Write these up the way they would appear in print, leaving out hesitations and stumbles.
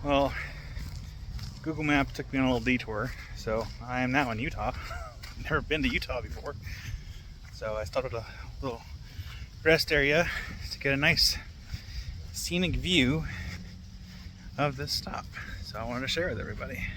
Well, Google Maps took me on a little detour, so I am now in Utah. Never been to Utah before, so I stopped at a little rest area to get a nice scenic view of this stop. So I wanted to share with everybody.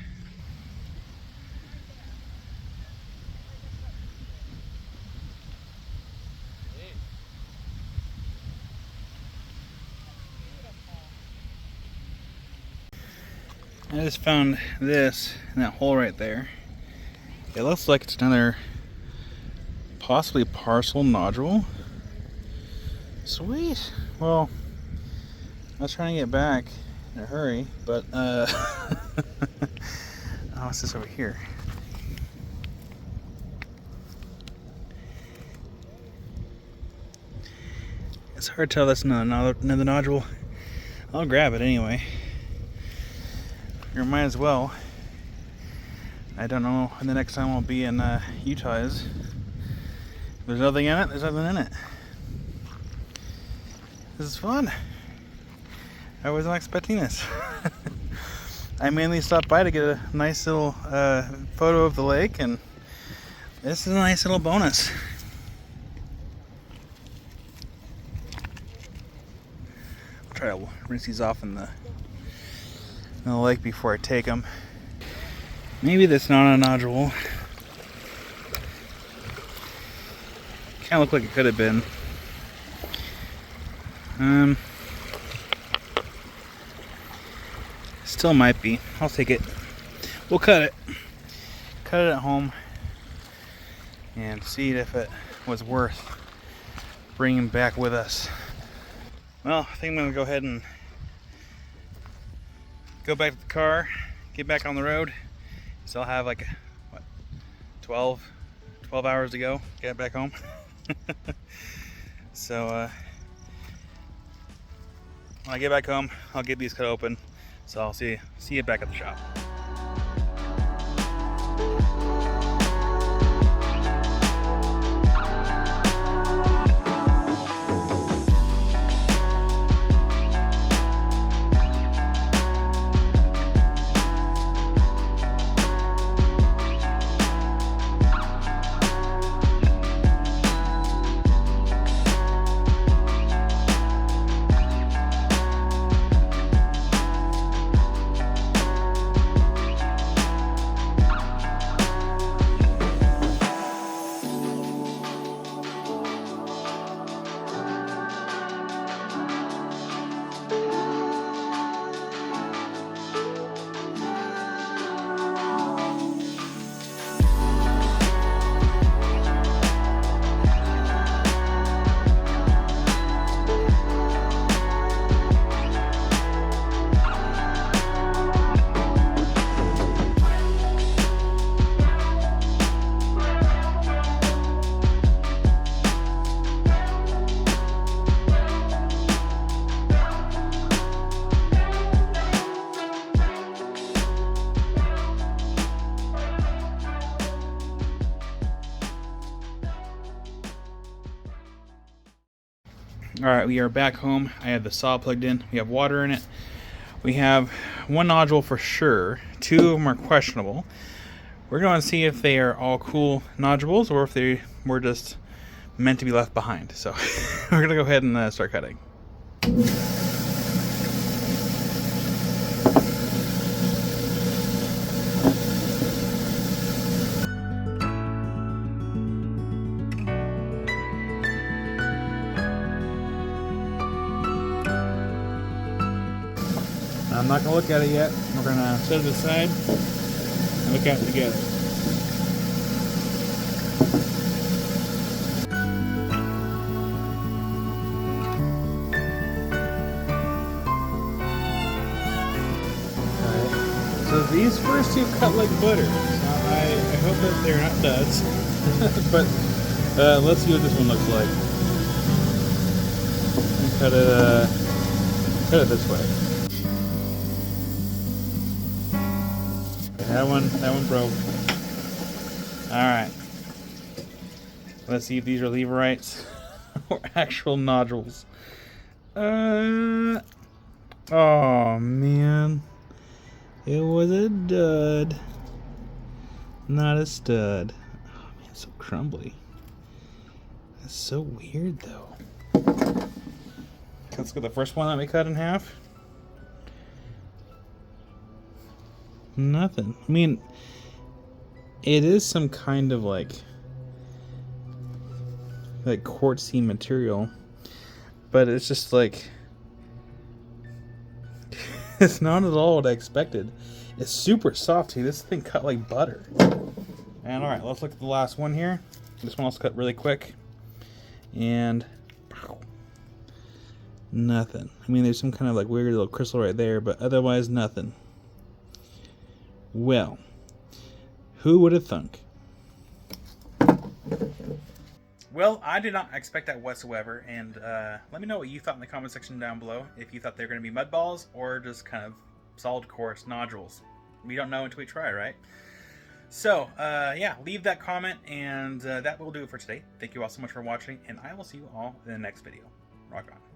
I just found this in that hole right there. It looks like it's another possibly parcel nodule. Sweet. Well, I was trying to get back in a hurry, but oh, what's this over here? It's hard to tell that's another nodule. I'll grab it anyway. You might as well. I don't know when the next time I'll be in Utah is. If there's nothing in it, there's nothing in it. This is fun. I wasn't expecting this. I mainly stopped by to get a nice little photo of the lake, and this is a nice little bonus. I'll try to rinse these off in the lake before I take them. Maybe that's not a nodule. Kind of look like it could have been. Still might be. I'll take it. We'll cut it. Cut it at home and see if it was worth bringing back with us. Well, I think I'm gonna go ahead and go back to the car, get back on the road. Still have like, what, 12 hours to go, get back home. So when I get back home, I'll get these cut open. So I'll see you back at the shop. Alright, we are back home. I have the saw plugged in. We have water in it. We have one nodule for sure. Two of them are questionable. We're going to see if they are all cool nodules or if they were just meant to be left behind. So we're going to go ahead and start cutting. I'm not going to look at it yet. We're going to set it aside and look at it together. Alright, so these first two cut like butter. So I hope that they're not duds. But let's see what this one looks like. Cut it this way. That one broke. Alright. Let's see if these are leverites or actual nodules. Oh man. It was a dud. Not a stud. Oh man, it's so crumbly. That's so weird though. Let's go the first one that we cut in half. Nothing. I mean, it is some kind of like quartzy material, but it's just like it's not at all what I expected. It's super soft too. This thing cut like butter. And alright, let's look at the last one here. This one also cut really quick. And nothing. I mean, there's some kind of like weird little crystal right there, but otherwise nothing. Well, who would have thunk? Well, I did not expect that whatsoever, and let me know what you thought in the comment section down below. If you thought they were going to be mud balls or just kind of solid coarse nodules. We don't know until we try, right? So, yeah, leave that comment, and that will do it for today. Thank you all so much for watching, and I will see you all in the next video. Rock on.